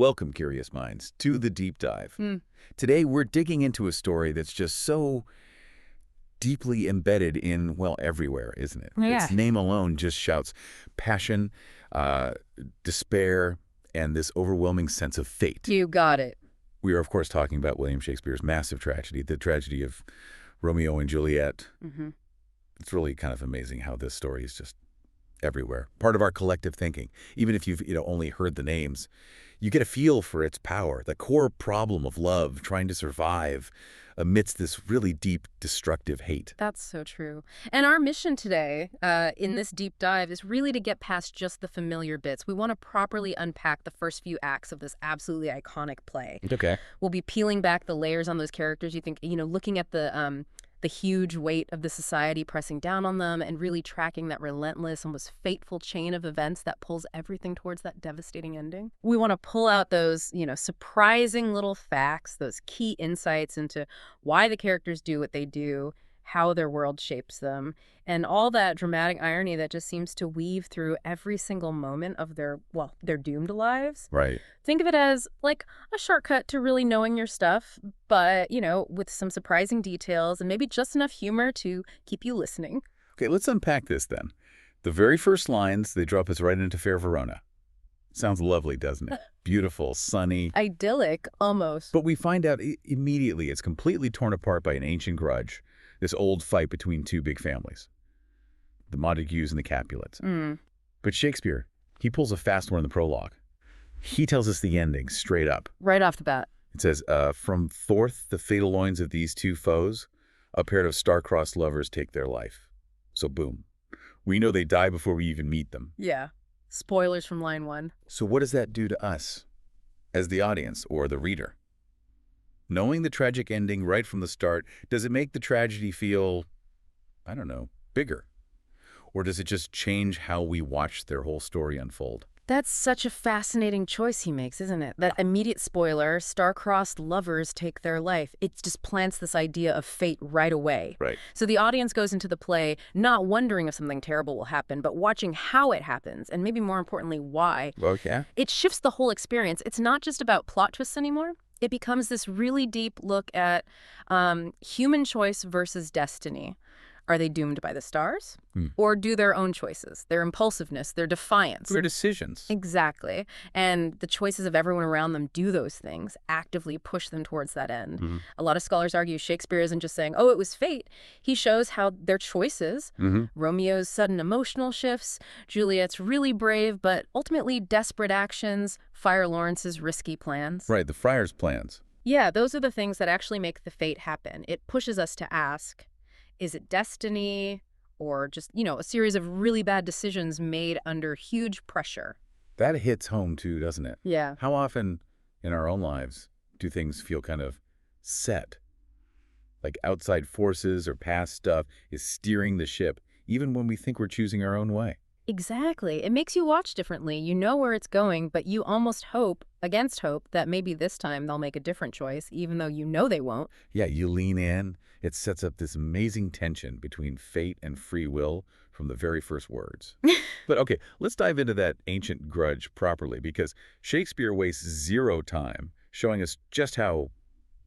Welcome, curious minds, to the deep dive. Hmm. Today, we're digging into a story that's just so deeply embedded in, well, everywhere, isn't it? Yeah. Its name alone just shouts passion, uh, despair, and this overwhelming sense of fate. You got it. We are, of course, talking about William Shakespeare's massive tragedy, the tragedy of Romeo and Juliet. Mm-hmm. It's really kind of amazing how this story is just everywhere, part of our collective thinking. Even if you've only heard the names, you get a feel for its power, the core problem of love, trying to survive amidst this really deep, destructive hate. That's so true. And our mission today in this deep dive is really to get past just the familiar bits. We want to properly unpack the first few acts of this absolutely iconic play. Okay. We'll be peeling back the layers on those characters. You think, looking at the huge weight of the society pressing down on them and really tracking that relentless, almost fateful chain of events that pulls everything towards that devastating ending. We want to pull out those, surprising little facts, those key insights into why the characters do what they do, how their world shapes them, and all that dramatic irony that just seems to weave through every single moment of their doomed lives. Right. Think of it as like a shortcut to really knowing your stuff, but, with some surprising details and maybe just enough humor to keep you listening. Okay, let's unpack this then. The very first lines, they drop us right into fair Verona. Sounds lovely, doesn't it? Beautiful, sunny. Idyllic, almost. But we find out immediately it's completely torn apart by an ancient grudge, this old fight between two big families, the Montagues and the Capulets. But Shakespeare, he pulls a fast one in the prologue. He tells us the ending straight up. Right off the bat. It says, from forth the fatal loins of these two foes, a pair of star-crossed lovers take their life. So boom. We know they die before we even meet them. Yeah. Spoilers from line 1. So what does that do to us as the audience or the reader? Knowing the tragic ending right from the start, does it make the tragedy feel, I don't know, bigger? Or does it just change how we watch their whole story unfold? That's such a fascinating choice he makes, isn't it? That immediate spoiler, star-crossed lovers take their life. It just plants this idea of fate right away. Right. So the audience goes into the play not wondering if something terrible will happen, but watching how it happens, and maybe more importantly, why. Okay. It shifts the whole experience. It's not just about plot twists anymore. It becomes this really deep look at human choice versus destiny. Are they doomed by the stars? Or do their own choices, their impulsiveness, their defiance? Their decisions. Exactly. And the choices of everyone around them do those things, actively push them towards that end. A lot of scholars argue Shakespeare isn't just saying, oh, it was fate. He shows how their choices, Romeo's sudden emotional shifts, Juliet's really brave but ultimately desperate actions, Friar Lawrence's risky plans. Right, the friar's plans. Yeah, those are the things that actually make the fate happen. It pushes us to ask, is it destiny or just, a series of really bad decisions made under huge pressure? That hits home too, doesn't it? Yeah. How often in our own lives do things feel kind of set? Like outside forces or past stuff is steering the ship, even when we think we're choosing our own way. Exactly. It makes you watch differently. You know where it's going, but you almost hope, against hope, that maybe this time they'll make a different choice, even though you know they won't. Yeah, you lean in. It sets up this amazing tension between fate and free will from the very first words. But okay, let's dive into that ancient grudge properly, because Shakespeare wastes zero time showing us just how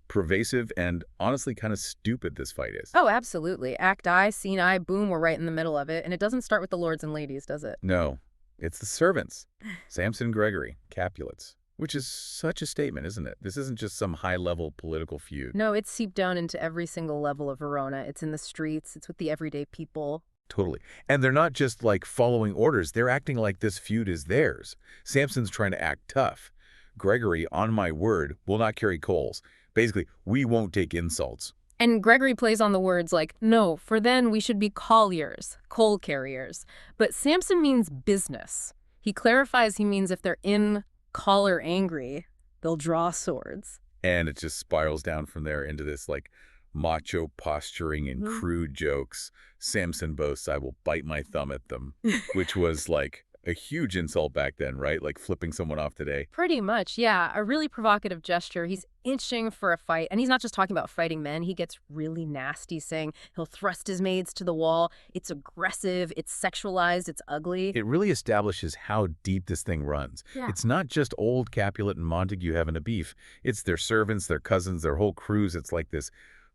pervasive and honestly kind of stupid this fight is. Oh, absolutely. Act I, scene I, boom, we're right in the middle of it. And it doesn't start with the lords and ladies, does it? No, it's the servants, Samson and Gregory, Capulets. Which is such a statement, isn't it? This isn't just some high-level political feud. No, it's seeped down into every single level of Verona. It's in the streets. It's with the everyday people. Totally. And they're not just, like, following orders. They're acting like this feud is theirs. Samson's trying to act tough. Gregory, on my word, will not carry coals. Basically, we won't take insults. And Gregory plays on the words like, no, for then we should be colliers, coal carriers. But Samson means business. He clarifies he means if they're in collar angry, they'll draw swords. And it just spirals down from there into this, like, macho posturing and crude jokes. Samson boasts, I will bite my thumb at them, which was, like, A huge insult back then, right? Like flipping someone off today. Pretty much, yeah. A really provocative gesture. He's inching for a fight. And he's not just talking about fighting men. He gets really nasty, saying he'll thrust his maids to the wall. It's aggressive, it's sexualized, it's ugly. It really establishes how deep this thing runs. Yeah. It's not just old Capulet and Montague having a beef. It's their servants, their cousins, their whole crews. It's like this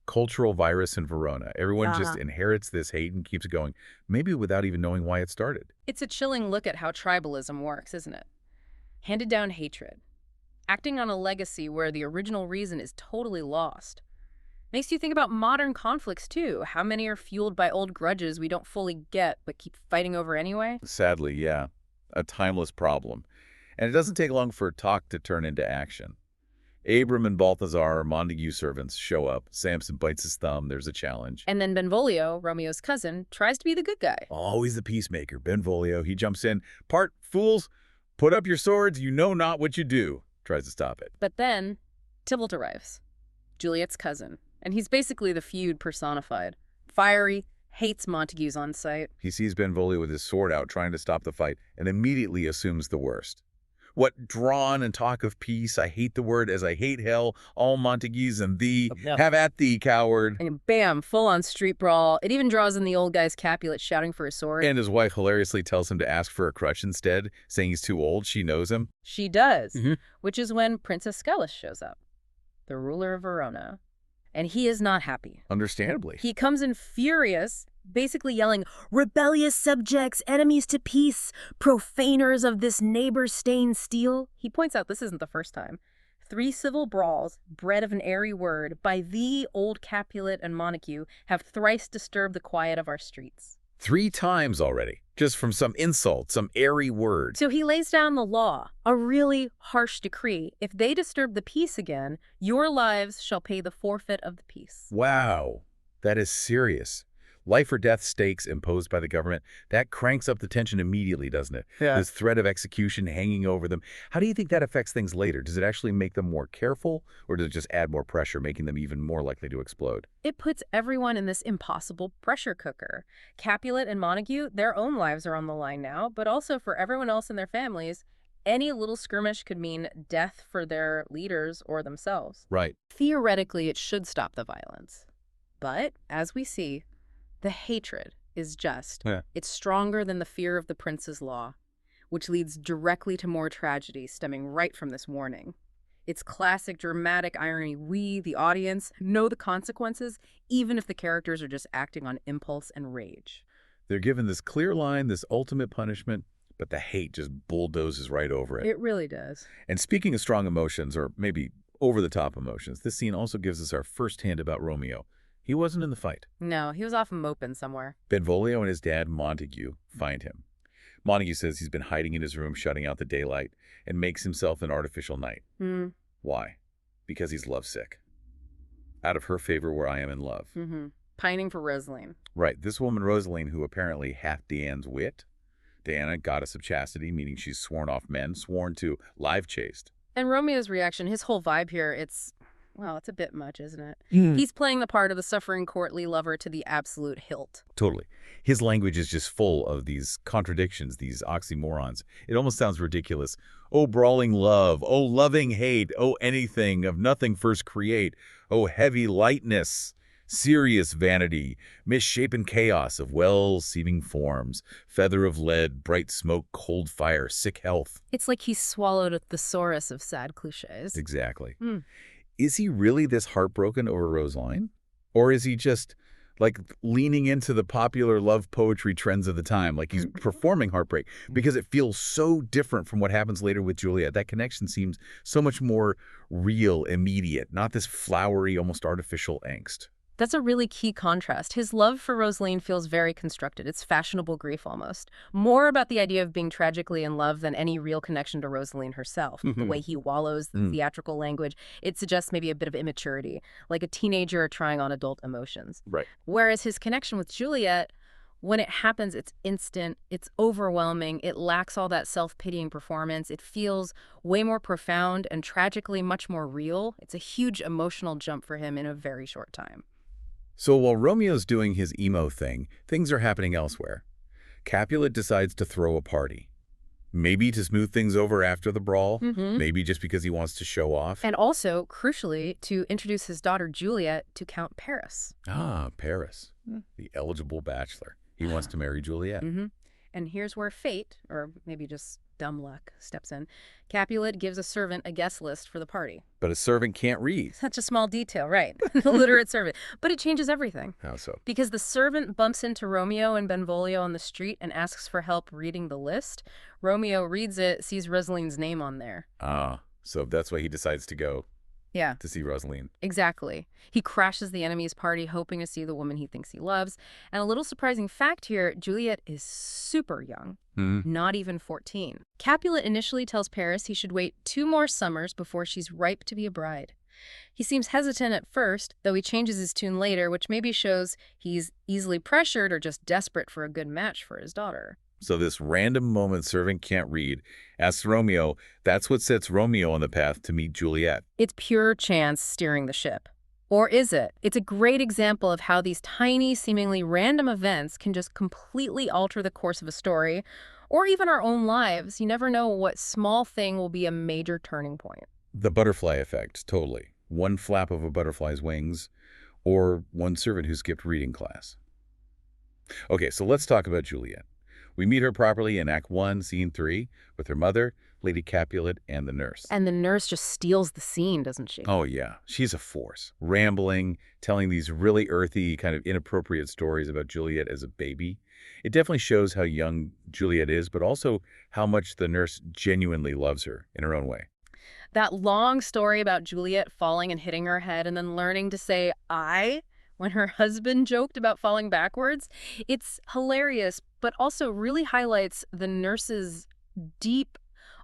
cultural virus in Verona. Everyone just inherits this hate and keeps going, maybe without even knowing why it started. It's a chilling look at how tribalism works, isn't it? Handed down hatred. Acting on a legacy where the original reason is totally lost. Makes you think about modern conflicts, too. How many are fueled by old grudges we don't fully get but keep fighting over anyway? Sadly, yeah. A timeless problem. And it doesn't take long for talk to turn into action. Abram and Balthazar, Montague servants, show up. Samson bites his thumb. There's a challenge. And then Benvolio, Romeo's cousin, tries to be the good guy. Always the peacemaker. Benvolio, he jumps in. Part, fools, put up your swords. You know not what you do. Tries to stop it. But then Tybalt arrives, Juliet's cousin. And he's basically the feud personified. Fiery, hates Montague's on sight. He sees Benvolio with his sword out trying to stop the fight and immediately assumes the worst. What drawn and talk of peace, I hate the word as I hate hell, all Montagues and thee, have at thee, coward. And bam, full-on street brawl. It even draws in the old guy's Capulet shouting for his sword. And his wife hilariously tells him to ask for a crutch instead, saying he's too old. She knows him. She does, which is when Princess Scelus shows up, the ruler of Verona. And he is not happy. Understandably. He comes in furious, basically yelling, "Rebellious subjects, enemies to peace, profaners of this neighbor-stained steel." He points out this isn't the first time. 3 civil brawls, bred of an airy word, by thee, old Capulet and Montague, have thrice disturbed the quiet of our streets. 3 times already, just from some insult, some airy word. So he lays down the law, a really harsh decree. If they disturb the peace again, your lives shall pay the forfeit of the peace. Wow, that is serious. Life or death stakes imposed by the government, that cranks up the tension immediately, doesn't it? Yeah. This threat of execution hanging over them. How do you think that affects things later? Does it actually make them more careful, or does it just add more pressure, making them even more likely to explode? It puts everyone in this impossible pressure cooker. Capulet and Montague, their own lives are on the line now, but also for everyone else in their families, any little skirmish could mean death for their leaders or themselves. Right. Theoretically, it should stop the violence. But, as we see, the hatred is just. Yeah. It's stronger than the fear of the prince's law, which leads directly to more tragedy stemming right from this warning. It's classic dramatic irony. We, the audience, know the consequences, even if the characters are just acting on impulse and rage. They're given this clear line, this ultimate punishment, but the hate just bulldozes right over it. It really does. And speaking of strong emotions, or maybe over-the-top emotions, this scene also gives us our first hint about Romeo. He wasn't in the fight. No, he was off moping somewhere. Benvolio and his dad, Montague, find him. Montague says he's been hiding in his room, shutting out the daylight, and makes himself an artificial night. Why? Because he's lovesick. Out of her favor where I am in love. Pining for Rosaline. Right. This woman, Rosaline, who apparently hath Diana's wit. Diana, goddess of chastity, meaning she's sworn off men, sworn to, live chaste. And Romeo's reaction, his whole vibe here, it's a bit much, isn't it? He's playing the part of the suffering courtly lover to the absolute hilt. Totally. His language is just full of these contradictions, these oxymorons. It almost sounds ridiculous. Oh, brawling love. Oh, loving hate. Oh, anything of nothing first create. Oh, heavy lightness. Serious vanity. Misshapen chaos of well-seeming forms. Feather of lead, bright smoke, cold fire, sick health. It's like he's swallowed a thesaurus of sad cliches. Exactly. Is he really this heartbroken over Rosaline? Or is he just, like, leaning into the popular love poetry trends of the time? Like he's performing heartbreak because it feels so different from what happens later with Juliet. That connection seems so much more real, immediate, not this flowery, almost artificial angst. That's a really key contrast. His love for Rosaline feels very constructed. It's fashionable grief almost. More about the idea of being tragically in love than any real connection to Rosaline herself. The way he wallows, the theatrical language, it suggests maybe a bit of immaturity, like a teenager trying on adult emotions. Right. Whereas his connection with Juliet, when it happens, it's instant, it's overwhelming, it lacks all that self-pitying performance, it feels way more profound and tragically much more real. It's a huge emotional jump for him in a very short time. So while Romeo's doing his emo thing, things are happening elsewhere. Capulet decides to throw a party. Maybe to smooth things over after the brawl. Mm-hmm. Maybe just because he wants to show off. And also, crucially, to introduce his daughter Juliet to Count Paris. Ah, Paris, the eligible bachelor. He wants to marry Juliet. Mm-hmm. And here's where fate, or maybe just dumb luck, steps in. Capulet gives a servant a guest list for the party. But a servant can't read. Such a small detail, right? The literate servant. But it changes everything. How so? Because the servant bumps into Romeo and Benvolio on the street and asks for help reading the list. Romeo reads it, sees Rosaline's name on there. Ah, so that's why he decides to go Yeah, to see Rosaline. exactly. He crashes the enemy's party, hoping to see the woman he thinks he loves. And a little surprising fact here, Juliet is super young. Not even 14. Capulet initially tells Paris he should wait 2 more summers before she's ripe to be a bride. He seems hesitant at first, though he changes his tune later, which maybe shows he's easily pressured or just desperate for a good match for his daughter. So this random moment servant can't read, asks Romeo, that's what sets Romeo on the path to meet Juliet. It's pure chance steering the ship. Or is it? It's a great example of how these tiny, seemingly random events can just completely alter the course of a story, or even our own lives. You never know what small thing will be a major turning point. The butterfly effect, totally. One flap of a butterfly's wings, or one servant who skipped reading class. Okay, so let's talk about Juliet. We meet her properly in Act 1, Scene 3, with her mother, Lady Capulet, and the nurse. And the nurse just steals the scene, doesn't she? Oh, yeah. She's a force. Rambling, telling these really earthy, kind of inappropriate stories about Juliet as a baby. It definitely shows how young Juliet is, but also how much the nurse genuinely loves her in her own way. That long story about Juliet falling and hitting her head and then learning to say "I" when her husband joked about falling backwards, it's hilarious, but also really highlights the nurse's deep,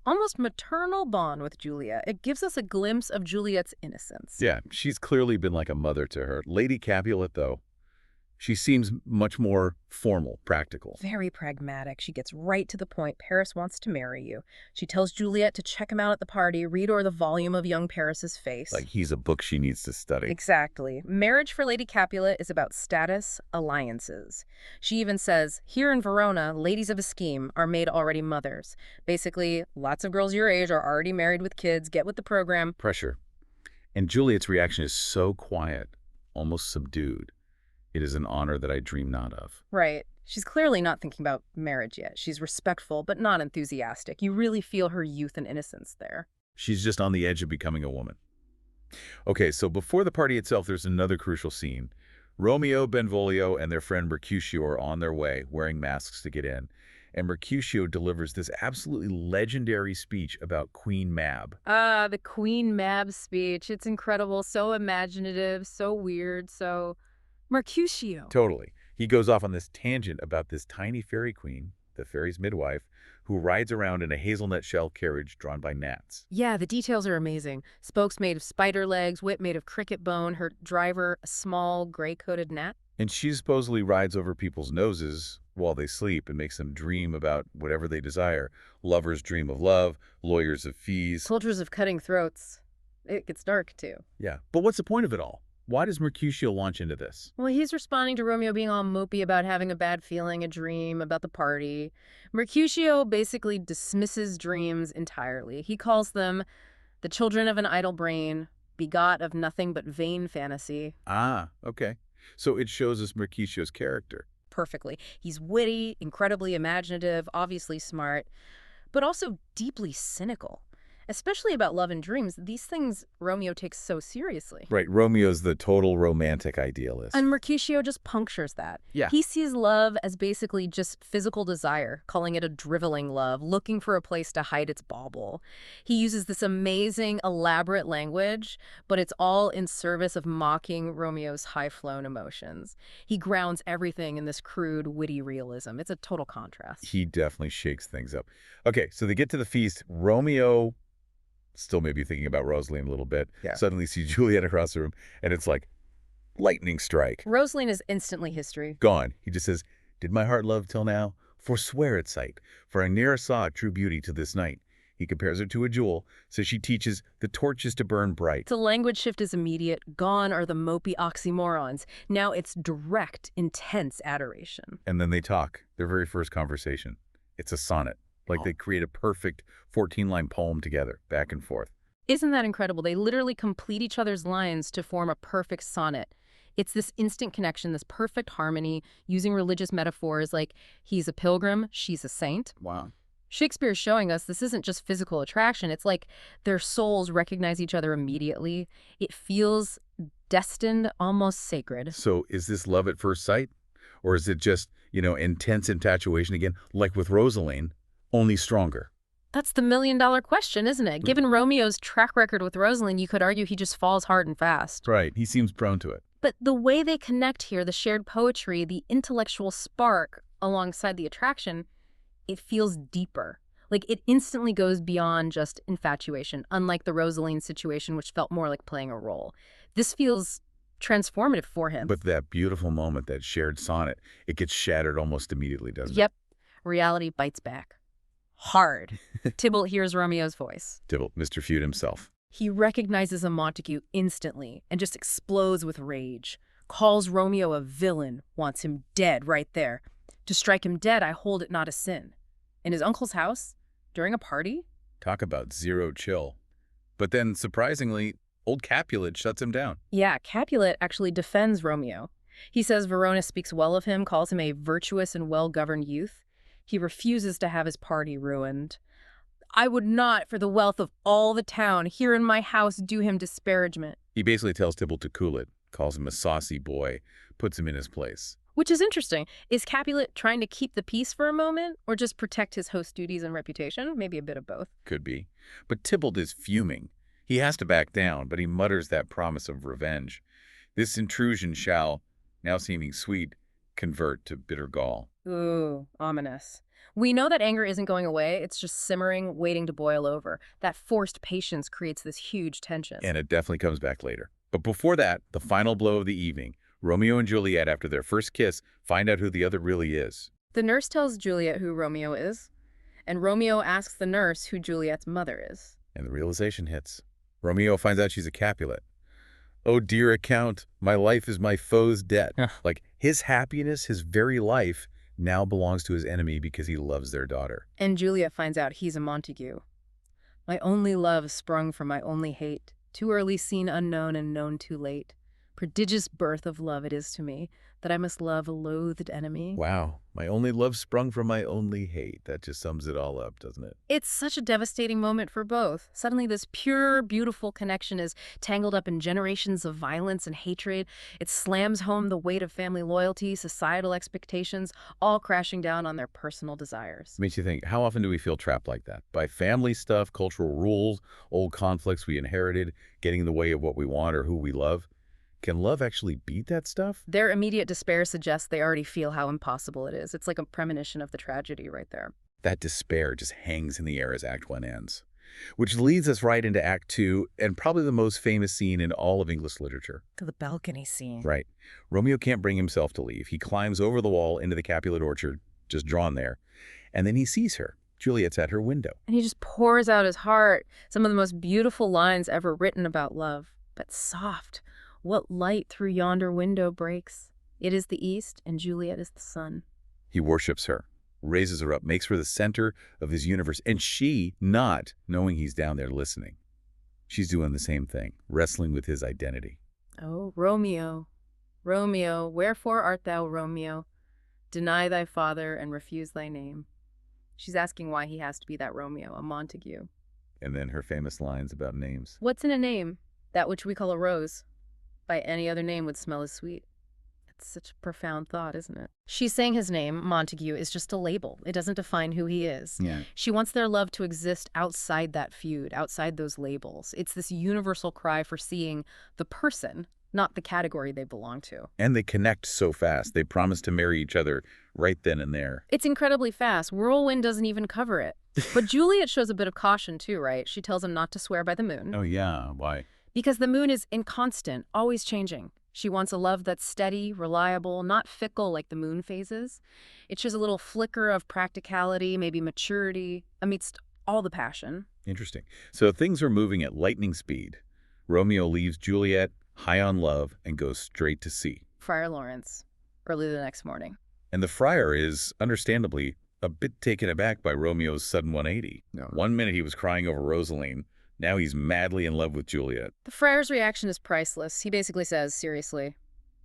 almost maternal bond with Juliet. It gives us a glimpse of Juliet's innocence. Yeah, she's clearly been like a mother to her. Lady Capulet, though, she seems much more formal, practical. Very pragmatic. She gets right to the point. Paris wants to marry you. She tells Juliet to check him out at the party, read o'er the volume of young Paris's face. Like he's a book she needs to study. Exactly. Marriage for Lady Capulet is about status, alliances. She even says, here in Verona, ladies of a scheme are made already mothers. Basically, lots of girls your age are already married with kids. Get with the program. Pressure. And Juliet's reaction is so quiet, almost subdued. It is an honor that I dream not of. Right. She's clearly not thinking about marriage yet. She's respectful, but not enthusiastic. You really feel her youth and innocence there. She's just on the edge of becoming a woman. Okay, so before the party itself, there's another crucial scene. Romeo, Benvolio, and their friend Mercutio are on their way, wearing masks to get in. And Mercutio delivers this absolutely legendary speech about Queen Mab. Ah, the Queen Mab speech. It's incredible. So imaginative, so weird, so... Mercutio. Totally. He goes off on this tangent about this tiny fairy queen, the fairy's midwife, who rides around in a hazelnut shell carriage drawn by gnats. Yeah, the details are amazing. Spokes made of spider legs, whip made of cricket bone, her driver a small gray-coated gnat. And she supposedly rides over people's noses while they sleep and makes them dream about whatever they desire. Lovers dream of love, lawyers of fees. Soldiers of cutting throats. It gets dark, too. Yeah, but what's the point of it all? Why does Mercutio launch into this? Well, he's responding to Romeo being all mopey about having a bad feeling, a dream about the party. Mercutio basically dismisses dreams entirely. He calls them the children of an idle brain, begot of nothing but vain fantasy. Ah, okay. So it shows us Mercutio's character. Perfectly. He's witty, incredibly imaginative, obviously smart, but also deeply cynical. Especially about love and dreams, these things Romeo takes so seriously. Right, Romeo's the total romantic idealist. And Mercutio just punctures that. Yeah. He sees love as basically just physical desire, calling it a driveling love, looking for a place to hide its bauble. He uses this amazing, elaborate language, but it's all in service of mocking Romeo's high-flown emotions. He grounds everything in this crude, witty realism. It's a total contrast. He definitely shakes things up. Okay, so they get to the feast. Romeo still maybe thinking about Rosaline a little bit. Yeah. Suddenly see Juliet across the room, and it's like lightning strike. Rosaline is instantly history. Gone. He just says, did my heart love till now? Forswear its sight, for I ne'er saw true beauty to this night. He compares her to a jewel, so she teaches the torches to burn bright. The language shift is immediate. Gone are the mopey oxymorons. Now it's direct, intense adoration. And then they talk, their very first conversation. It's a sonnet. Like they create a perfect 14-line poem together, back and forth. Isn't that incredible? They literally complete each other's lines to form a perfect sonnet. It's this instant connection, this perfect harmony, using religious metaphors like he's a pilgrim, she's a saint. Wow. Shakespeare is showing us this isn't just physical attraction. It's like their souls recognize each other immediately. It feels destined, almost sacred. So is this love at first sight? Or is it just, intense infatuation again, like with Rosaline, only stronger? That's the million-dollar question, isn't it? Given Romeo's track record with Rosalind, you could argue he just falls hard and fast. Right. He seems prone to it. But the way they connect here, the shared poetry, the intellectual spark alongside the attraction, it feels deeper. Like it instantly goes beyond just infatuation, unlike the Rosaline situation, which felt more like playing a role. This feels transformative for him. But that beautiful moment, that shared sonnet, it gets shattered almost immediately, doesn't it? Yep. Reality bites back. Hard. Tybalt hears Romeo's voice. Tybalt, Mr. Feud himself. He recognizes a Montague instantly and just explodes with rage. Calls Romeo a villain, wants him dead right there. To strike him dead, I hold it not a sin. In his uncle's house? During a party? Talk about zero chill. But then, surprisingly, old Capulet shuts him down. Yeah, Capulet actually defends Romeo. He says Verona speaks well of him, calls him a virtuous and well-governed youth. He refuses to have his party ruined. I would not, for the wealth of all the town, here in my house do him disparagement. He basically tells Tybalt to cool it, calls him a saucy boy, puts him in his place. Which is interesting. Is Capulet trying to keep the peace for a moment, or just protect his host duties and reputation? Maybe a bit of both. Could be. But Tybalt is fuming. He has to back down, but he mutters that promise of revenge. This intrusion shall, now seeming sweet, convert to bitter gall. Ooh, ominous. We know that anger isn't going away. It's just simmering, waiting to boil over. That forced patience creates this huge tension. And it definitely comes back later. But before that, the final blow of the evening, Romeo and Juliet, after their first kiss, find out who the other really is. The nurse tells Juliet who Romeo is, and Romeo asks the nurse who Juliet's mother is. And the realization hits. Romeo finds out she's a Capulet. Oh, dear account, my life is my foe's debt. Like, his happiness, his very life, now belongs to his enemy because he loves their daughter. And Juliet finds out he's a Montague. My only love sprung from my only hate, too early seen unknown and known too late. Prodigious birth of love it is to me, that I must love a loathed enemy. Wow, my only love sprung from my only hate. That just sums it all up, doesn't it? It's such a devastating moment for both. Suddenly this pure, beautiful connection is tangled up in generations of violence and hatred. It slams home the weight of family loyalty, societal expectations, all crashing down on their personal desires. Makes you think, how often do we feel trapped like that? By family stuff, cultural rules, old conflicts we inherited, getting in the way of what we want or who we love? Can love actually beat that stuff? Their immediate despair suggests they already feel how impossible it is. It's like a premonition of the tragedy right there. That despair just hangs in the air as Act 1 ends. Which leads us right into Act 2, and probably the most famous scene in all of English literature. To the balcony scene. Right. Romeo can't bring himself to leave. He climbs over the wall into the Capulet orchard, just drawn there, and then he sees her. Juliet's at her window. And he just pours out his heart. Some of the most beautiful lines ever written about love. But soft. What light through yonder window breaks? It is the east, and Juliet is the sun. He worships her, raises her up, makes her the center of his universe, and she, not knowing he's down there listening. She's doing the same thing, wrestling with his identity. Oh, Romeo, Romeo, wherefore art thou Romeo? Deny thy father and refuse thy name. She's asking why he has to be that Romeo, a Montague. And then her famous lines about names. What's in a name? That which we call a rose. By any other name would smell as sweet. It's such a profound thought, isn't it? She's saying his name, Montague, is just a label. It doesn't define who he is. Yeah. She wants their love to exist outside that feud, outside those labels. It's this universal cry for seeing the person, not the category they belong to. And they connect so fast. They promise to marry each other right then and there. It's incredibly fast. Whirlwind doesn't even cover it. But Juliet shows a bit of caution too, right? She tells him not to swear by the moon. Oh, yeah. Why? Because the moon is inconstant, always changing. She wants a love that's steady, reliable, not fickle like the moon phases. It shows a little flicker of practicality, maybe maturity, amidst all the passion. Interesting. So things are moving at lightning speed. Romeo leaves Juliet high on love and goes straight to sea. Friar Lawrence, early the next morning. And the friar is, understandably, a bit taken aback by Romeo's sudden 180. No. 1 minute he was crying over Rosaline, now he's madly in love with Juliet. The friar's reaction is priceless. He basically says, seriously,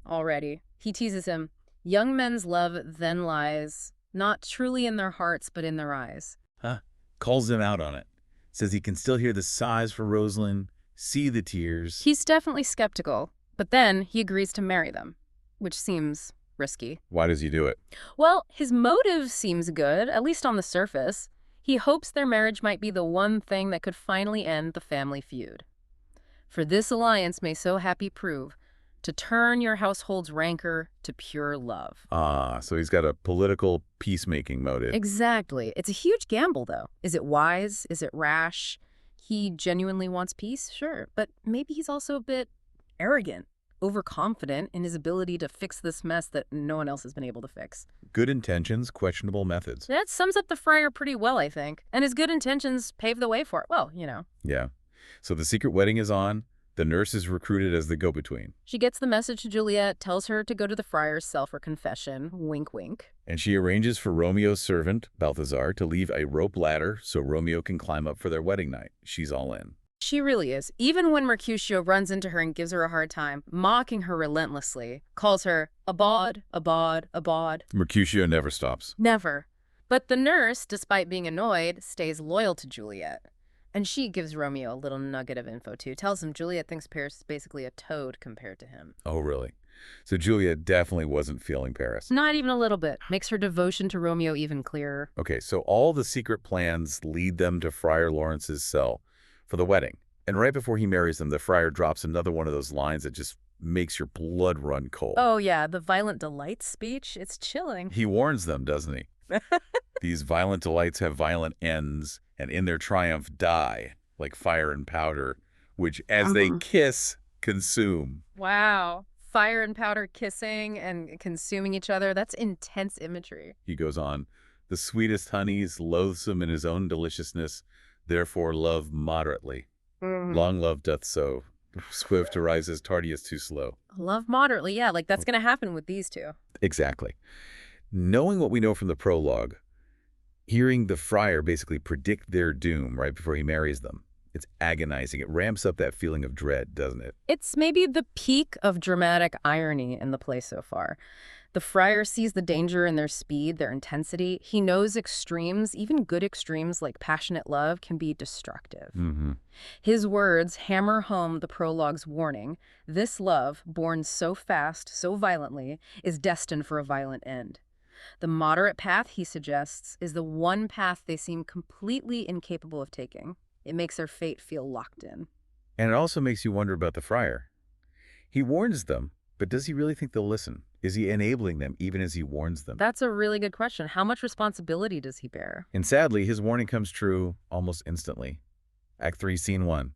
already. He teases him, young men's love then lies, not truly in their hearts, but in their eyes. Calls him out on it. Says he can still hear the sighs for Rosalind, see the tears. He's definitely skeptical, but then he agrees to marry them, which seems risky. Why does he do it? Well, his motive seems good, at least on the surface. He hopes their marriage might be the one thing that could finally end the family feud. For this alliance may so happy prove, to turn your household's rancor to pure love. So he's got a political peacemaking motive. Exactly. It's a huge gamble, though. Is it wise? Is it rash? He genuinely wants peace, sure, but maybe he's also a bit arrogant, overconfident in his ability to fix this mess that no one else has been able to fix. Good intentions, questionable methods. That sums up the friar pretty well, I think. And his good intentions pave the way for it. Well, you know. Yeah. So the secret wedding is on. The nurse is recruited as the go-between. She gets the message to Juliet, tells her to go to the friar's cell for confession. Wink, wink. And she arranges for Romeo's servant, Balthazar, to leave a rope ladder so Romeo can climb up for their wedding night. She's all in. She really is. Even when Mercutio runs into her and gives her a hard time, mocking her relentlessly, calls her a bawd, a bawd, a bawd. Mercutio never stops. Never. But the nurse, despite being annoyed, stays loyal to Juliet. And she gives Romeo a little nugget of info, too. Tells him Juliet thinks Paris is basically a toad compared to him. Oh, really? So Juliet definitely wasn't feeling Paris. Not even a little bit. Makes her devotion to Romeo even clearer. Okay, so all the secret plans lead them to Friar Lawrence's cell for the wedding. And right before he marries them, the friar drops another one of those lines that just makes your blood run cold. Oh, yeah, the violent delights speech. It's chilling. He warns them, doesn't he? These violent delights have violent ends, and in their triumph die, like fire and powder, which, as they kiss, consume. Wow. Fire and powder kissing and consuming each other. That's intense imagery. He goes on, the sweetest honey's loathsome in his own deliciousness, therefore love moderately. Long love doth so. Swift arises, tardiest too slow. Love moderately, yeah, like that's going to happen with these two. Exactly. Knowing what we know from the prologue, hearing the friar basically predict their doom right before he marries them, it's agonizing. It ramps up that feeling of dread, doesn't it? It's maybe the peak of dramatic irony in the play so far. The friar sees the danger in their speed, their intensity. He knows extremes, even good extremes like passionate love, can be destructive. His words hammer home the prologue's warning. This love, born so fast, so violently, is destined for a violent end. The moderate path, he suggests, is the one path they seem completely incapable of taking. It makes their fate feel locked in. And it also makes you wonder about the friar. He warns them, but does he really think they'll listen? Is he enabling them even as he warns them? That's a really good question. How much responsibility does he bear? And sadly, his warning comes true almost instantly. Act 3, Scene 1.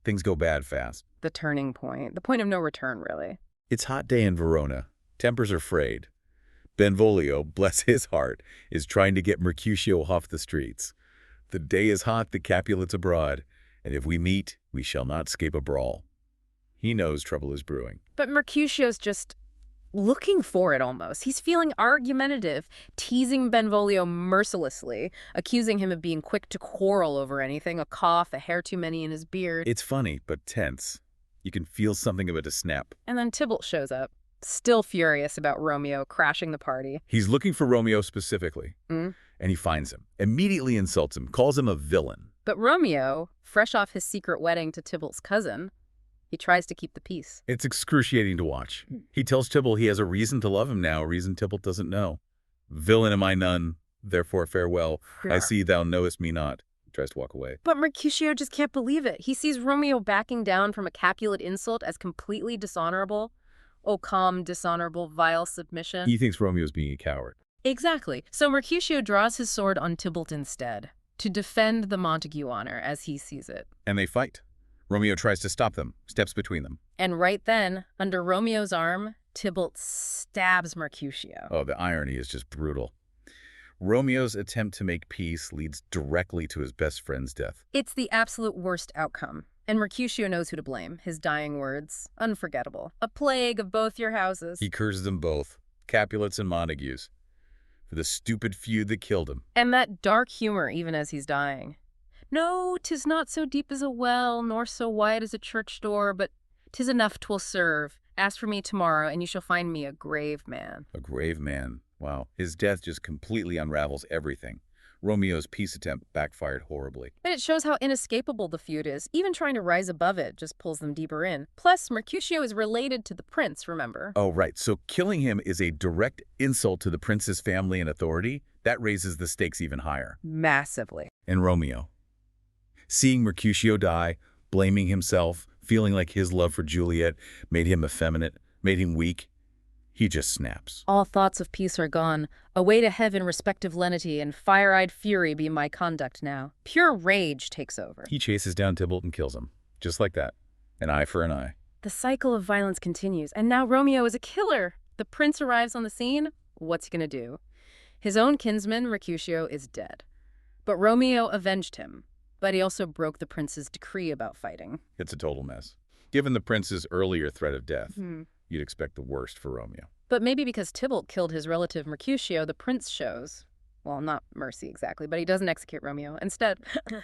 Things go bad fast. The turning point. The point of no return, really. It's hot day in Verona. Tempers are frayed. Benvolio, bless his heart, is trying to get Mercutio off the streets. The day is hot, the Capulets abroad, and if we meet, we shall not escape a brawl. He knows trouble is brewing. But Mercutio's just looking for it almost. He's feeling argumentative, teasing Benvolio mercilessly, accusing him of being quick to quarrel over anything, a cough, a hair too many in his beard. It's funny, but tense. You can feel something about to snap. And then Tybalt shows up, still furious about Romeo crashing the party. He's looking for Romeo specifically, and he finds him, immediately insults him, calls him a villain. But Romeo, fresh off his secret wedding to Tybalt's cousin, he tries to keep the peace. It's excruciating to watch. He tells Tybalt he has a reason to love him now, a reason Tybalt doesn't know. Villain am I none, therefore farewell. I see thou knowest me not. He tries to walk away. But Mercutio just can't believe it. He sees Romeo backing down from a Capulet insult as completely dishonorable. Oh, calm, dishonorable, vile submission. He thinks Romeo's being a coward. Exactly. So Mercutio draws his sword on Tybalt instead, to defend the Montague honor as he sees it. And they fight. Romeo tries to stop them, steps between them. And right then, under Romeo's arm, Tybalt stabs Mercutio. Oh, the irony is just brutal. Romeo's attempt to make peace leads directly to his best friend's death. It's the absolute worst outcome. And Mercutio knows who to blame. His dying words, unforgettable. A plague of both your houses. He curses them both, Capulets and Montagues. for the stupid feud that killed him. And that dark humor even as he's dying. No, 'tis not so deep as a well, nor so wide as a church door, but 'tis enough 'twill serve. Ask for me tomorrow, and you shall find me a grave man. A grave man. Wow. His death just completely unravels everything. Romeo's peace attempt backfired horribly. And it shows how inescapable the feud is. Even trying to rise above it just pulls them deeper in. Plus, Mercutio is related to the prince, remember? Oh, right. So killing him is a direct insult to the prince's family and authority. That raises the stakes even higher. Massively. And Romeo, seeing Mercutio die, blaming himself, feeling like his love for Juliet made him effeminate, made him weak, he just snaps. All thoughts of peace are gone. Away to heaven respective lenity, and fire-eyed fury be my conduct now. Pure rage takes over. He chases down Tybalt and kills him. Just like that. An eye for an eye. The cycle of violence continues, and now Romeo is a killer. The prince arrives on the scene. What's he gonna do? His own kinsman, Mercutio, is dead. But Romeo avenged him. But he also broke the prince's decree about fighting. It's a total mess. Given the prince's earlier threat of death, you'd expect the worst for Romeo. But maybe because Tybalt killed his relative Mercutio, the prince shows, well, not mercy exactly, but he doesn't execute Romeo. Instead,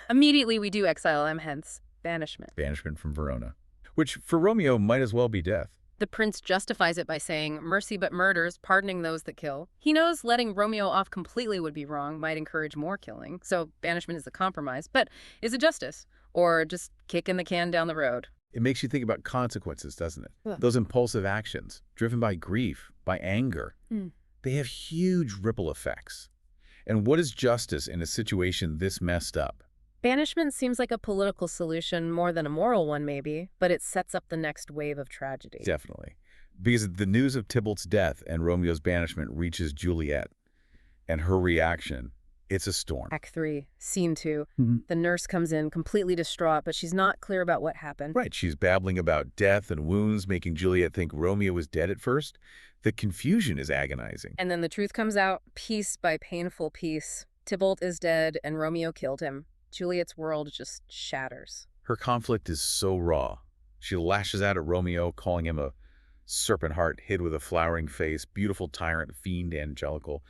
immediately we do exile him, hence banishment. Banishment from Verona. Which, for Romeo, might as well be death. The prince justifies it by saying, mercy but murders, pardoning those that kill. He knows letting Romeo off completely would be wrong, might encourage more killing, so banishment is a compromise. But is it justice? Or just kicking the can down the road? It makes you think about consequences, doesn't it? Ugh. Those impulsive actions, driven by grief, by anger, they have huge ripple effects. And what is justice in a situation this messed up? Banishment seems like a political solution more than a moral one, maybe, but it sets up the next wave of tragedy. Definitely. Because the news of Tybalt's death and Romeo's banishment reaches Juliet, and her reaction, it's a storm. Act 3, Scene 2. The nurse comes in completely distraught, but she's not clear about what happened. Right, she's babbling about death and wounds, making Juliet think Romeo was dead at first. The confusion is agonizing. And then the truth comes out, piece by painful piece. Tybalt is dead, and Romeo killed him. Juliet's world just shatters. Her conflict is so raw. She lashes out at Romeo, calling him a serpent heart hid with a flowering face, beautiful tyrant, fiend, angelical.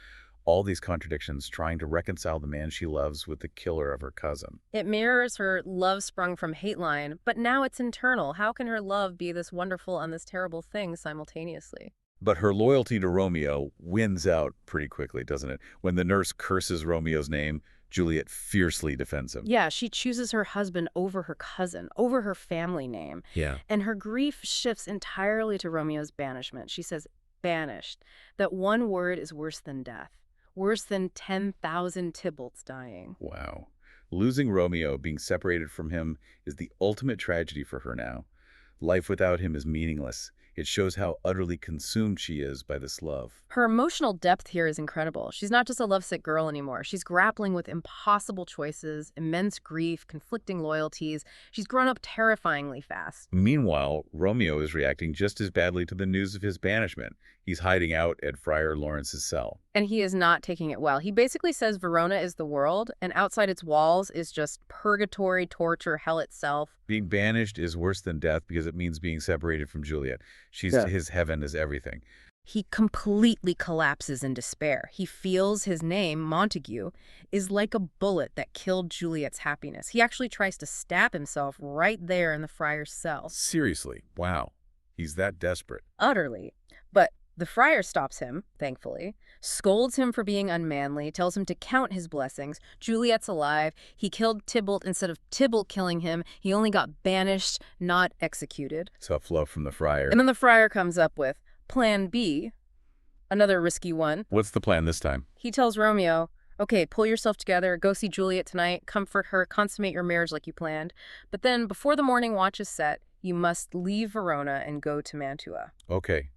All these contradictions, trying to reconcile the man she loves with the killer of her cousin. It mirrors her love sprung from hate line, but now it's internal. How can her love be this wonderful and this terrible thing simultaneously? But her loyalty to Romeo wins out pretty quickly, doesn't it? When the nurse curses Romeo's name, Juliet fiercely defends him. Yeah, she chooses her husband over her cousin, over her family name. Yeah. And her grief shifts entirely to Romeo's banishment. She says, banished. That one word is worse than death. Worse than 10,000 Tybalts dying. Wow. Losing Romeo, being separated from him, is the ultimate tragedy for her now. Life without him is meaningless. It shows how utterly consumed she is by this love. Her emotional depth here is incredible. She's not just a lovesick girl anymore. She's grappling with impossible choices, immense grief, conflicting loyalties. She's grown up terrifyingly fast. Meanwhile, Romeo is reacting just as badly to the news of his banishment. He's hiding out at Friar Lawrence's cell. And he is not taking it well. He basically says Verona is the world, and outside its walls is just purgatory, torture, hell itself. Being banished is worse than death because it means being separated from Juliet. His heaven is everything. He completely collapses in despair. He feels his name, Montague, is like a bullet that killed Juliet's happiness. He actually tries to stab himself right there in the friar's cell. Seriously, wow. He's that desperate. Utterly. But the friar stops him, thankfully, scolds him for being unmanly, tells him to count his blessings. Juliet's alive. He killed Tybalt instead of Tybalt killing him. He only got banished, not executed. Tough love from the friar. And then the friar comes up with Plan B, another risky one. What's the plan this time? He tells Romeo, okay, pull yourself together, go see Juliet tonight, comfort her, consummate your marriage like you planned. But then, before the morning watch is set, you must leave Verona and go to Mantua. Okay.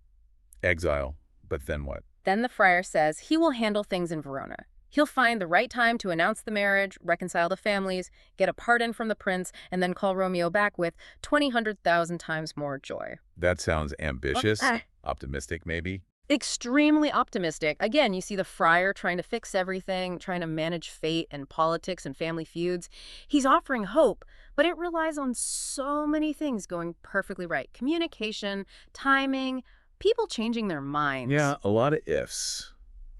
Exile. But then what? Then the friar says he will handle things in Verona. He'll find the right time to announce the marriage, reconcile the families, get a pardon from the prince, and then call Romeo back with 1,000 times more joy. That sounds ambitious. Optimistic, maybe? Extremely optimistic. Again, you see the friar trying to fix everything, trying to manage fate and politics and family feuds. He's offering hope, but it relies on so many things going perfectly right. Communication, timing, people changing their minds. Yeah, a lot of ifs.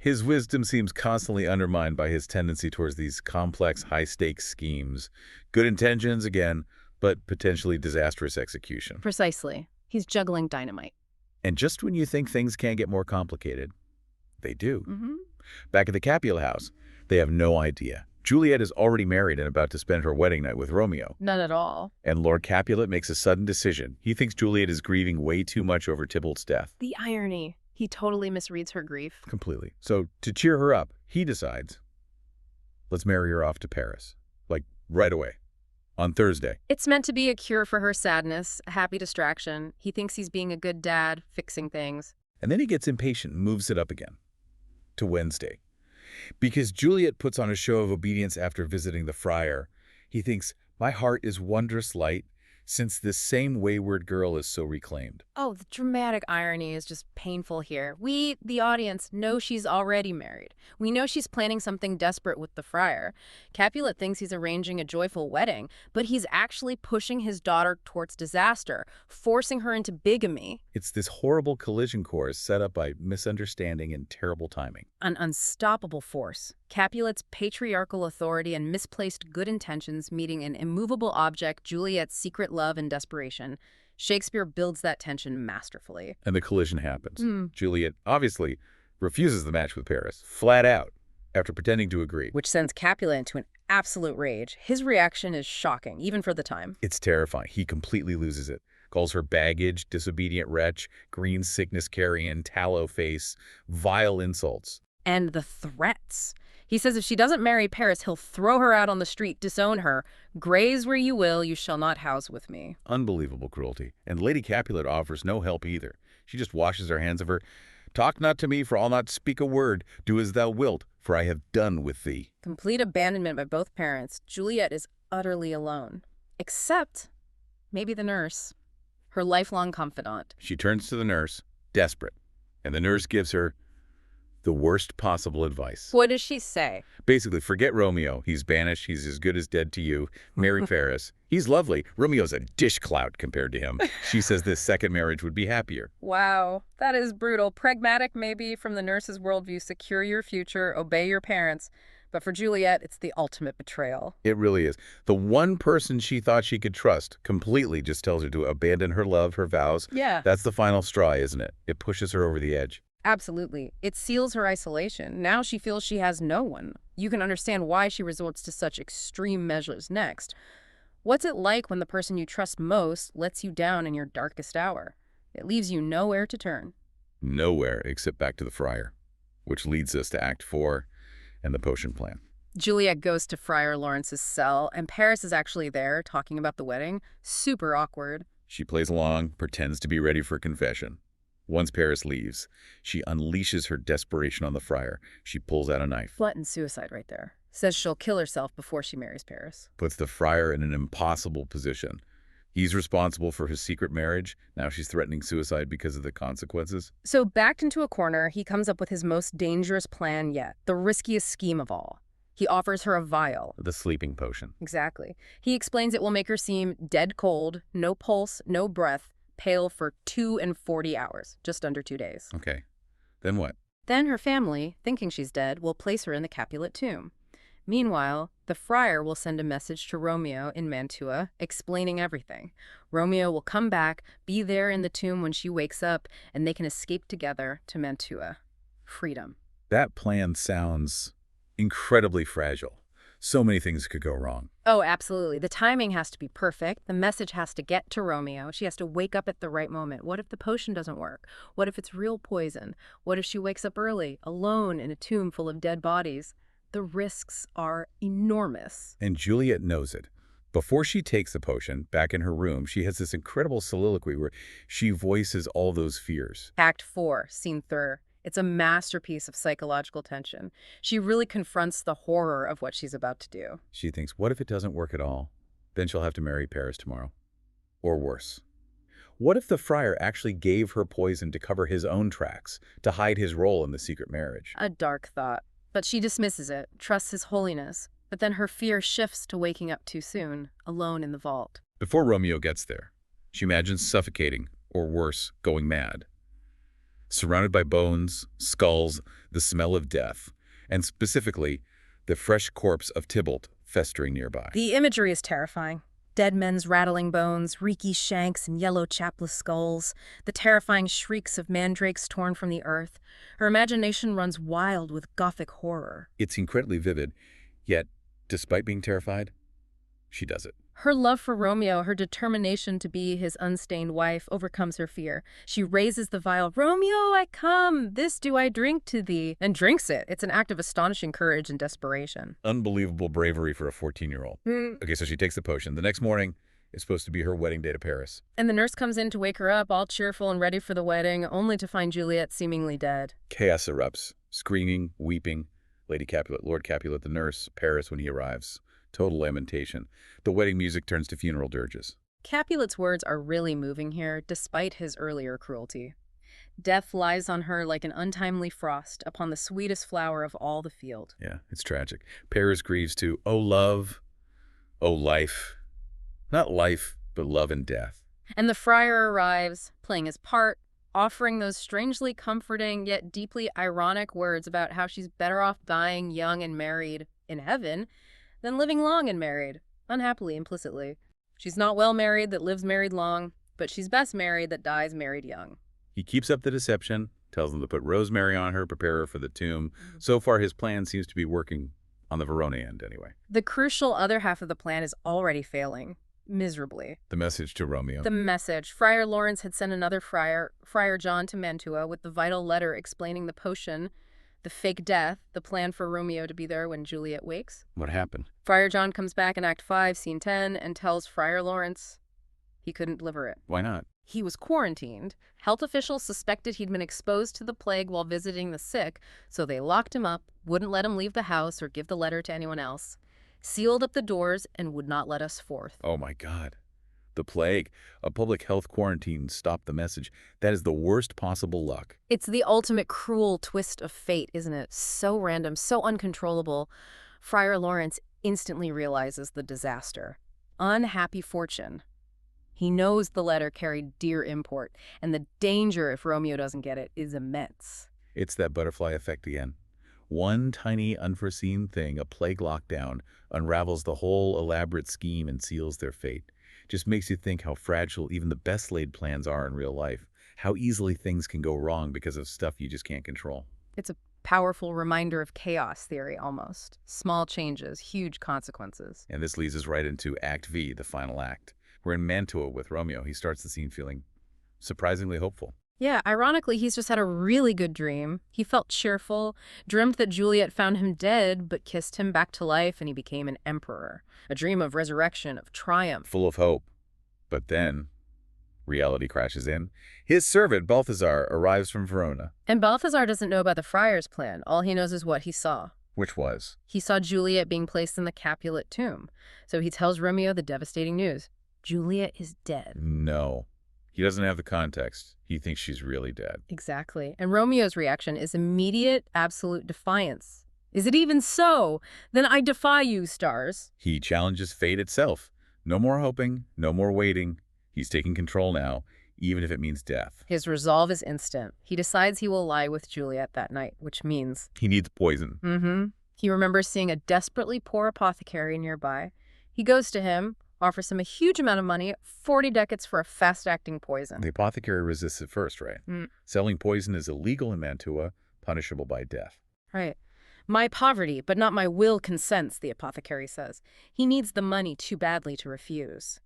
His wisdom seems constantly undermined by his tendency towards these complex, high-stakes schemes. Good intentions, again, but potentially disastrous execution. Precisely. He's juggling dynamite. And just when you think things can't get more complicated, they do. Mm-hmm. Back at the Capulet house, they have no idea. Juliet is already married and about to spend her wedding night with Romeo. None at all. And Lord Capulet makes a sudden decision. He thinks Juliet is grieving way too much over Tybalt's death. The irony. He totally misreads her grief. Completely. So, to cheer her up, he decides, let's marry her off to Paris. Like, right away. On Thursday. It's meant to be a cure for her sadness, a happy distraction. He thinks he's being a good dad, fixing things. And then he gets impatient and moves it up again. To Wednesday. Because Juliet puts on a show of obedience after visiting the friar, he thinks, my heart is wondrous light, since this same wayward girl is so reclaimed. Oh, the dramatic irony is just painful here. We, the audience, know she's already married. We know she's planning something desperate with the friar. Capulet thinks he's arranging a joyful wedding, but he's actually pushing his daughter towards disaster, forcing her into bigamy. It's this horrible collision course set up by misunderstanding and terrible timing. An unstoppable force. Capulet's patriarchal authority and misplaced good intentions meeting an immovable object, Juliet's secret love and desperation. Shakespeare builds that tension masterfully. And the collision happens. Juliet obviously refuses the match with Paris, flat out, after pretending to agree. Which sends Capulet into an absolute rage. His reaction is shocking, even for the time. It's terrifying. He completely loses it. Calls her baggage, disobedient wretch, green sickness carrying, tallow face, vile insults. And the threats. He says if she doesn't marry Paris, he'll throw her out on the street, disown her. Graze where you will, you shall not house with me. Unbelievable cruelty. And Lady Capulet offers no help either. She just washes her hands of her. Talk not to me, for I'll not speak a word. Do as thou wilt, for I have done with thee. Complete abandonment by both parents. Juliet is utterly alone. Except maybe the nurse, her lifelong confidant. She turns to the nurse, desperate. And the nurse gives her the worst possible advice. What does she say? Basically, forget Romeo. He's banished. He's as good as dead to you. Marry Paris. He's lovely. Romeo's a dish clout compared to him. She says this second marriage would be happier. Wow, that is brutal. Pragmatic, maybe, from the nurse's worldview. Secure your future, obey your parents. But for Juliet, it's the ultimate betrayal. It really is. The one person she thought she could trust completely just tells her to abandon her love, her vows. Yeah. That's the final straw, isn't it? It pushes her over the edge. Absolutely. It seals her isolation. Now she feels she has no one. You can understand why she resorts to such extreme measures next. What's it like when the person you trust most lets you down in your darkest hour? It leaves you nowhere to turn. Nowhere except back to the friar, which leads us to Act 4 and the potion plan. Juliet goes to Friar Lawrence's cell, and Paris is actually there talking about the wedding. Super awkward. She plays along, pretends to be ready for confession. Once Paris leaves, she unleashes her desperation on the friar. She pulls out a knife. Blatant suicide right there. Says she'll kill herself before she marries Paris. Puts the friar in an impossible position. He's responsible for his secret marriage. Now she's threatening suicide because of the consequences. So backed into a corner, he comes up with his most dangerous plan yet. The riskiest scheme of all. He offers her a vial. The sleeping potion. Exactly. He explains it will make her seem dead cold, no pulse, no breath, pale for 42 hours, just under 2 days. Okay. Then what? Then her family, thinking she's dead, will place her in the Capulet tomb. Meanwhile, the friar will send a message to Romeo in Mantua explaining everything. Romeo will come back, be there in the tomb when she wakes up, and they can escape together to Mantua. Freedom. That plan sounds incredibly fragile. So many things could go wrong. Oh, absolutely. The timing has to be perfect. The message has to get to Romeo. She has to wake up at the right moment. What if the potion doesn't work? What if it's real poison? What if she wakes up early, alone in a tomb full of dead bodies? The risks are enormous. And Juliet knows it. Before she takes the potion, back in her room, she has this incredible soliloquy where she voices all those fears. Act 4, Scene 3. It's a masterpiece of psychological tension. She really confronts the horror of what she's about to do. She thinks, what if it doesn't work at all? Then she'll have to marry Paris tomorrow. Or worse. What if the friar actually gave her poison to cover his own tracks, to hide his role in the secret marriage? A dark thought. But she dismisses it, trusts his holiness. But then her fear shifts to waking up too soon, alone in the vault. Before Romeo gets there, she imagines suffocating, or worse, going mad. surrounded by bones, skulls, the smell of death, and specifically, the fresh corpse of Tybalt festering nearby. The imagery is terrifying. Dead men's rattling bones, reeky shanks, and yellow chapless skulls, the terrifying shrieks of mandrakes torn from the earth. Her imagination runs wild with gothic horror. It's incredibly vivid, yet, despite being terrified, she does it. Her love for Romeo, her determination to be his unstained wife, overcomes her fear. She raises the vial, "Romeo, I come, this do I drink to thee," and drinks it. It's an act of astonishing courage and desperation. Unbelievable bravery for a 14-year-old. Okay, so she takes the potion. The next morning is supposed to be her wedding day to Paris. And the nurse comes in to wake her up, all cheerful and ready for the wedding, only to find Juliet seemingly dead. Chaos erupts, screaming, weeping. Lady Capulet, Lord Capulet, the nurse, Paris when he arrives. Total lamentation. The wedding music turns to funeral dirges. Capulet's words are really moving here, despite his earlier cruelty. Death lies on her like an untimely frost upon the sweetest flower of all the field. Yeah, it's tragic. Paris grieves to, oh love, oh life. Not life, but love and death. And the friar arrives, playing his part, offering those strangely comforting yet deeply ironic words about how she's better off dying young and married in heaven than living long and married, unhappily, implicitly. She's not well married that lives married long, but she's best married that dies married young. He keeps up the deception, tells them to put rosemary on her, prepare her for the tomb. So far, his plan seems to be working on the Verona end, anyway. The crucial other half of the plan is already failing, miserably. The message to Romeo. The message. Friar Lawrence had sent another friar, Friar John, to Mantua with the vital letter explaining the potion, the fake death, the plan for Romeo to be there when Juliet wakes. What happened? Friar John comes back in Act 5, Scene 10, and tells Friar Lawrence he couldn't deliver it. Why not? He was quarantined. Health officials suspected he'd been exposed to the plague while visiting the sick, so they locked him up, wouldn't let him leave the house or give the letter to anyone else, sealed up the doors, and would not let us forth. Oh my God. The plague. A public health quarantine stopped the message. That is the worst possible luck. It's the ultimate cruel twist of fate, isn't it? So random, so uncontrollable. Friar Lawrence instantly realizes the disaster. Unhappy fortune. He knows the letter carried dear import, and the danger if Romeo doesn't get it is immense. It's that butterfly effect again. One tiny unforeseen thing, a plague lockdown, unravels the whole elaborate scheme and seals their fate. Just makes you think how fragile even the best laid plans are in real life. How easily things can go wrong because of stuff you just can't control. It's a powerful reminder of chaos theory, almost. Small changes, huge consequences. And this leads us right into Act V, the final act. We're in Mantua with Romeo. He starts the scene feeling surprisingly hopeful. Yeah, ironically, he's just had a really good dream. He felt cheerful, dreamt that Juliet found him dead, but kissed him back to life and he became an emperor. A dream of resurrection, of triumph. Full of hope. But then, reality crashes in. His servant, Balthazar, arrives from Verona. And Balthazar doesn't know about the friar's plan. All he knows is what he saw. Which was? He saw Juliet being placed in the Capulet tomb. So he tells Romeo the devastating news. Juliet is dead. No. He doesn't have the context. He thinks she's really dead. Exactly. And Romeo's reaction is immediate, absolute defiance. Is it even so? Then I defy you, stars. He challenges fate itself. No more hoping, no more waiting. He's taking control now, even if it means death. His resolve is instant. He decides he will lie with Juliet that night, which means... He needs poison. He remembers seeing a desperately poor apothecary nearby. He goes to him, offers him a huge amount of money, 40 ducats for a fast-acting poison. The apothecary resists at first, right? Selling poison is illegal in Mantua, punishable by death. Right. My poverty, but not my will, consents, the apothecary says. He needs the money too badly to refuse.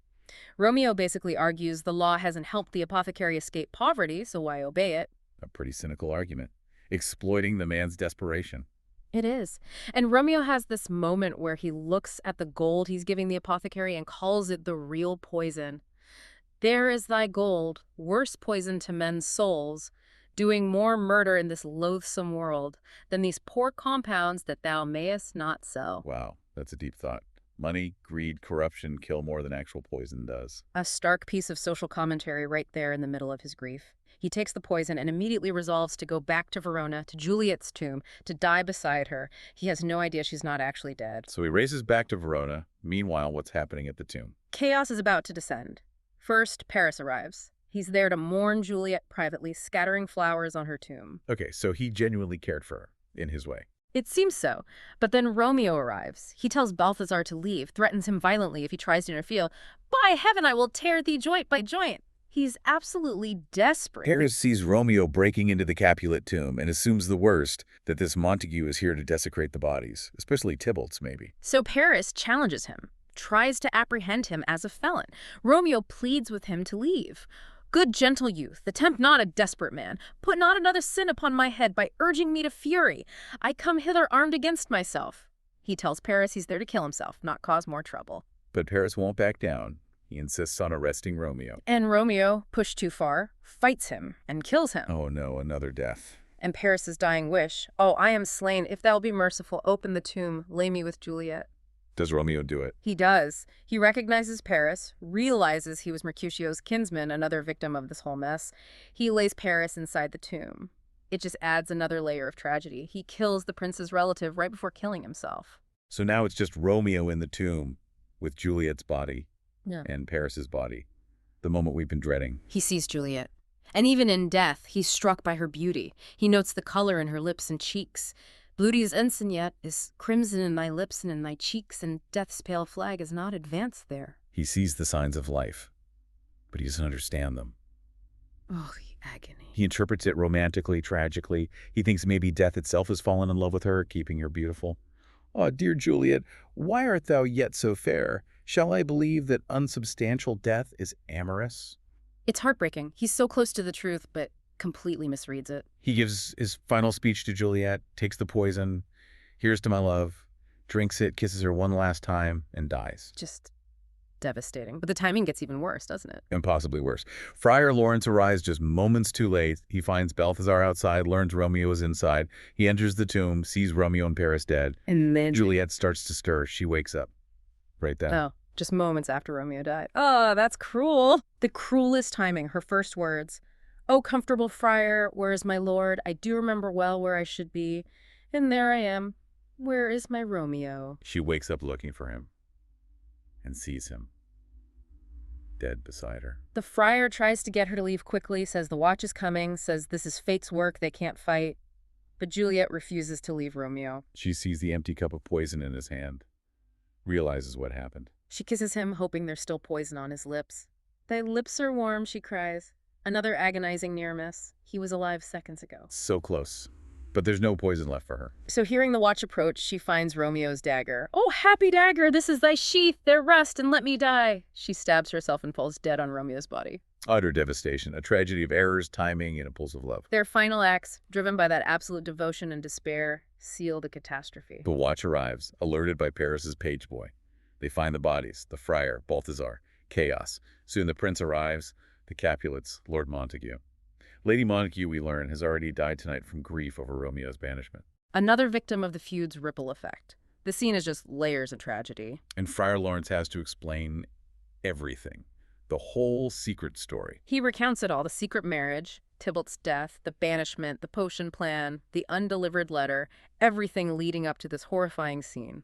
Romeo basically argues the law hasn't helped the apothecary escape poverty, so why obey it? A pretty cynical argument. Exploiting the man's desperation. It is. And Romeo has this moment where he looks at the gold he's giving the apothecary and calls it the real poison. There is thy gold, worse poison to men's souls, doing more murder in this loathsome world than these poor compounds that thou mayest not sell. Wow, that's a deep thought. Money, greed, corruption kill more than actual poison does. A stark piece of social commentary right there in the middle of his grief. He takes the poison and immediately resolves to go back to Verona, to Juliet's tomb, to die beside her. He has no idea she's not actually dead. So he races back to Verona. Meanwhile, what's happening at the tomb? Chaos is about to descend. First, Paris arrives. He's there to mourn Juliet privately, scattering flowers on her tomb. Okay, so he genuinely cared for her in his way. It seems so. But then Romeo arrives. He tells Balthazar to leave, threatens him violently if he tries to interfere. By heaven, I will tear thee joint by joint. He's absolutely desperate. Paris sees Romeo breaking into the Capulet tomb and assumes the worst, that this Montague is here to desecrate the bodies, especially Tybalt's, maybe. So Paris challenges him, tries to apprehend him as a felon. Romeo pleads with him to leave. Good gentle youth, attempt not a desperate man. Put not another sin upon my head by urging me to fury. I come hither armed against myself. He tells Paris he's there to kill himself, not cause more trouble. But Paris won't back down. He insists on arresting Romeo. And Romeo, pushed too far, fights him and kills him. Oh no, another death. And Paris's dying wish, oh, I am slain. If thou be merciful, open the tomb, lay me with Juliet. Does Romeo do it? He does. He recognizes Paris, realizes he was Mercutio's kinsman, another victim of this whole mess. He lays Paris inside the tomb. It just adds another layer of tragedy. He kills the prince's relative right before killing himself. So now it's just Romeo in the tomb with Juliet's body and Paris's body. The moment we've been dreading. He sees Juliet. And even in death, he's struck by her beauty. He notes the color in her lips and cheeks. Beauty's ensign yet is crimson in thy lips and in thy cheeks, and death's pale flag is not advanced there. He sees the signs of life, but he doesn't understand them. Oh, the agony. He interprets it romantically, tragically. He thinks maybe death itself has fallen in love with her, keeping her beautiful. "Ah, dear Juliet, why art thou yet so fair? Shall I believe that unsubstantial death is amorous?" It's heartbreaking. He's so close to the truth, but completely misreads it. He gives his final speech to Juliet, takes the poison, "Here's to my love," drinks it, kisses her one last time, and dies. Just devastating. But the timing gets even worse, doesn't it? And possibly worse. Friar Lawrence arrives just moments too late. He finds Balthazar outside, learns Romeo is inside. He enters the tomb, sees Romeo and Paris dead. And then Juliet starts to stir. She wakes up. Right then. Oh, just moments after Romeo died. Oh, that's cruel. The cruelest timing. Her first words. "Oh, comfortable friar, where is my lord? I do remember well where I should be. And there I am. Where is my Romeo?" She wakes up looking for him and sees him dead beside her. The friar tries to get her to leave quickly, says the watch is coming, says this is fate's work, they can't fight. But Juliet refuses to leave Romeo. She sees the empty cup of poison in his hand, realizes what happened. She kisses him, hoping there's still poison on his lips. "Thy lips are warm," she cries. Another agonizing near miss. He was alive seconds ago. So close. But there's no poison left for her. So hearing the watch approach, she finds Romeo's dagger. "Oh, happy dagger, this is thy sheath, there rest and let me die." She stabs herself and falls dead on Romeo's body. Utter devastation, a tragedy of errors, timing, and impulsive love. Their final acts, driven by that absolute devotion and despair, seal the catastrophe. The watch arrives, alerted by Paris's page boy. They find the bodies, the friar, Balthazar, chaos. Soon the prince arrives, the Capulets, Lord Montague. Lady Montague, we learn, has already died tonight from grief over Romeo's banishment. Another victim of the feud's ripple effect. The scene is just layers of tragedy. And Friar Lawrence has to explain everything. The whole secret story. He recounts it all, the secret marriage, Tybalt's death, the banishment, the potion plan, the undelivered letter, everything leading up to this horrifying scene.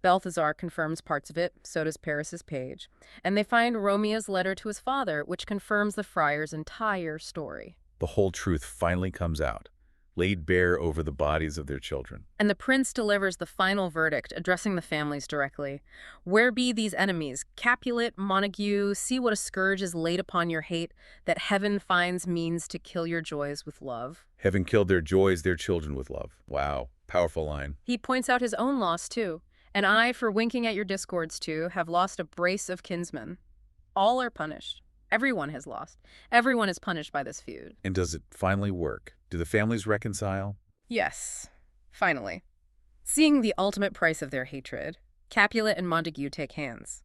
Balthazar confirms parts of it, so does Paris's page, and they find Romeo's letter to his father, which confirms the friar's entire story. The whole truth finally comes out, laid bare over the bodies of their children. And the prince delivers the final verdict, addressing the families directly. "Where be these enemies? Capulet, Montague, see what a scourge is laid upon your hate, that heaven finds means to kill your joys with love." Heaven killed their joys, their children with love. Wow, powerful line. He points out his own loss, too. "And I, for winking at your discords too, have lost a brace of kinsmen. All are punished. Everyone has lost. Everyone is punished by this feud." And does it finally work? Do the families reconcile? Yes, finally. Seeing the ultimate price of their hatred, Capulet and Montague take hands.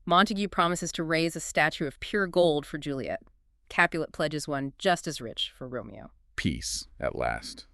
Montague promises to raise a statue of pure gold for Juliet. Capulet pledges one just as rich for Romeo. Peace, at last.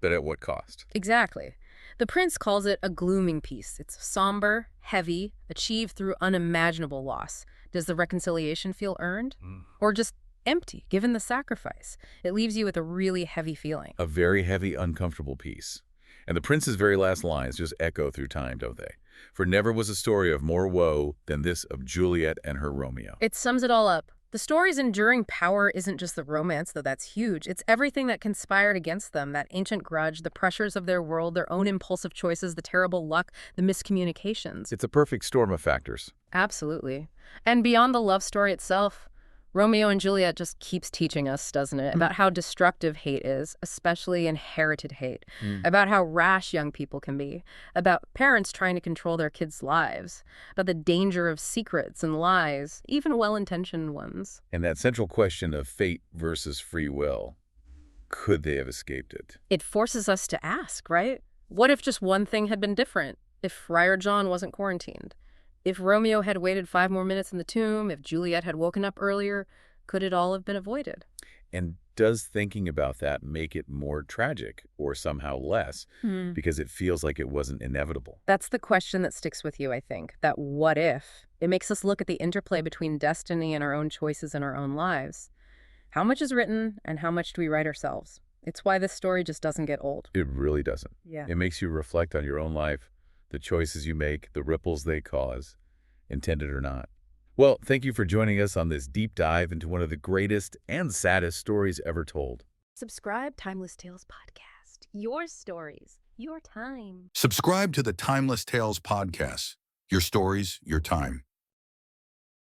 But at what cost? Exactly. The prince calls it a glooming peace. It's somber, heavy, achieved through unimaginable loss. Does the reconciliation feel earned? Or just empty, given the sacrifice? It leaves you with a really heavy feeling. A very heavy, uncomfortable peace. And the prince's very last lines just echo through time, don't they? "For never was a story of more woe than this of Juliet and her Romeo." It sums it all up. The story's enduring power isn't just the romance, though that's huge. It's everything that conspired against them, that ancient grudge, the pressures of their world, their own impulsive choices, the terrible luck, the miscommunications. It's a perfect storm of factors. Absolutely. And beyond the love story itself, Romeo and Juliet just keeps teaching us, doesn't it, about how destructive hate is, especially inherited hate, about how rash young people can be, about parents trying to control their kids' lives, about the danger of secrets and lies, even well-intentioned ones. And that central question of fate versus free will, could they have escaped it? It forces us to ask, right? What if just one thing had been different? If Friar John wasn't quarantined? If Romeo had waited 5 more minutes in the tomb, if Juliet had woken up earlier, could it all have been avoided? And does thinking about that make it more tragic or somehow less because it feels like it wasn't inevitable? That's the question that sticks with you, I think. That what if? It makes us look at the interplay between destiny and our own choices in our own lives. How much is written and how much do we write ourselves? It's why this story just doesn't get old. It really doesn't. Yeah. It makes you reflect on your own life, the choices you make, the ripples they cause, intended or not. Well, thank you for joining us on this deep dive into one of the greatest and saddest stories ever told. Subscribe Timeless Tales Podcast. Your stories, your time. Subscribe to the Timeless Tales podcast. Your stories, your time.